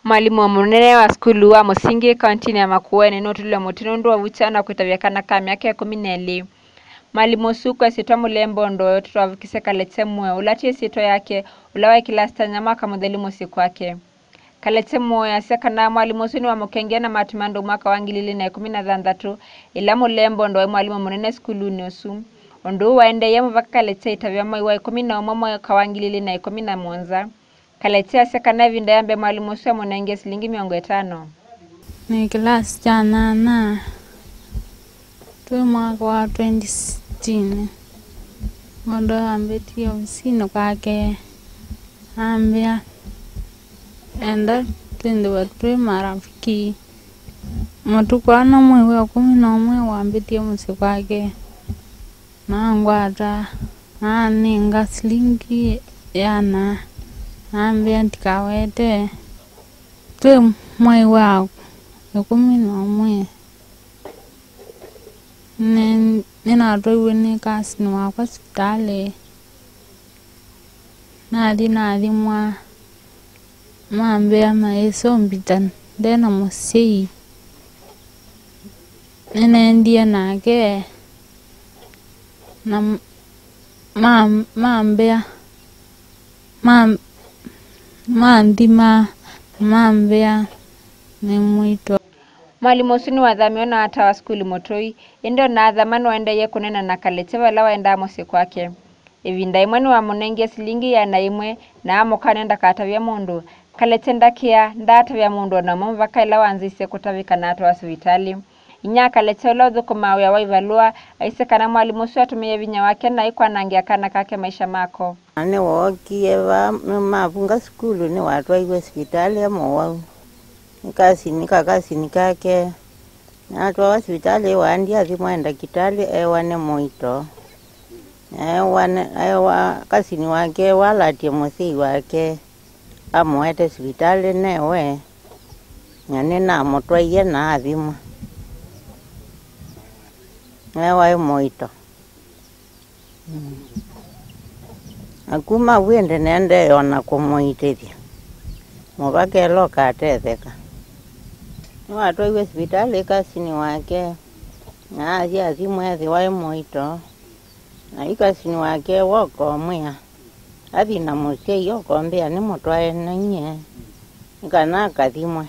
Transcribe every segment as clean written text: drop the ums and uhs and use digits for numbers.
Mwalimu munene wa skulu wa musingi kaunti ya Makueni notule mutinundu wa vuchana kutavyakana ka miaka 12. Mwalimu suku asitwa mulembo ndo tutwavukise kaletemwe ulatie sito yake ulawa kilasta nyama kamudheli musiku wake. Kaletemwe asekana mwalimu suni wa mukenge na matumando mwaka wa 2016 ila mulembo ndo mwalimu munene skulu nusu. Ondu waende yemu vaka kalete itavyama iwa 11 mwaka wa 2017. Kaletea sekana vinda yambe mwalimu suwa mwanenge silingi 500. Ni class jana na tu mwaka wa 2016. Mondo ambetia usino kwake ambia enda twende watu marafiki matukwana mwe wa 11 wambetia mse kwake na ngwata ninga silingi yana ambia ntikawete tu mwai wako 11 nina toiwe ni kasi ni wako hospitali nathi mwa maambia maeso mbitan dena musei ndia nake na maambia maambia ni mwito. Mwalimu suni wa dhamiona hata wa skuli motoi endo na dhamani waende ye kunena na kaleteva la waenda mose kwake. Evinda imwani wa munenge silingi ya naimwe na amokanenda katavya mundu. Kaletenda kia ndatavya mundu na mumvaka ila wanzise kutavika na hata wa sivitali. Inya kalete ula udhuku mawe ya waivalua aise kana mwalimu suwa tumie vinya wake na ikuwa nangia kana kake maisha mako. Ane wakieva mafunga skulu ni watu wa hospitali ya mwau. Nikakasi kake. Na watu wa hospitali waandia zimwenda kitali ewane mwito. Kasini wake walatie mwisi wake. Amwete hospitali newe. Nyane na motwa iye na adhima. Ewa mwito. Akuma wende nende yona kumuitithia. Mwake loka atetheka. Watu wa hospitali kasini wake. Na azimwethi wa mwito. Na ikasini wake wako mwia. Athi na musei yoko mbea ni mutwae na nye. Ikana kathimwe.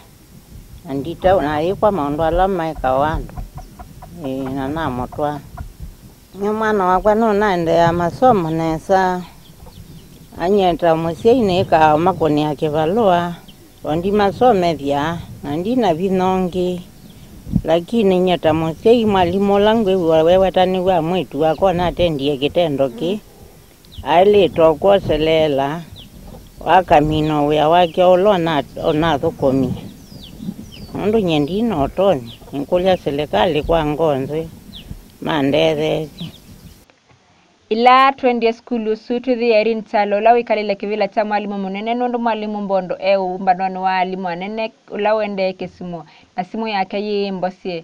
Andita unarikwa maundu alama ikawandu. Na mutwa. Nyumana wakwa no naende ya masomo nesa. Anyeta musei nika makoni ya kivalua. Ondi masome vya. Nandi na vinongi. Lakini nyeta musei mwalimu langu wewetani wa mwitu wako na tendie kitendo ki. Ailitwa kuoselela. Wakamino wea wake olona onathukomi. Ndu nyendino otoni. Nkulia serikali kwa ngonze. Mandethezi. Ila twende skulu sutu the erin talo la wikalile kivila cha mwalimu munene nundu mwalimu mbondo umbanwani wa alimu anene ula wende Kisumu na simu yake yimbosie.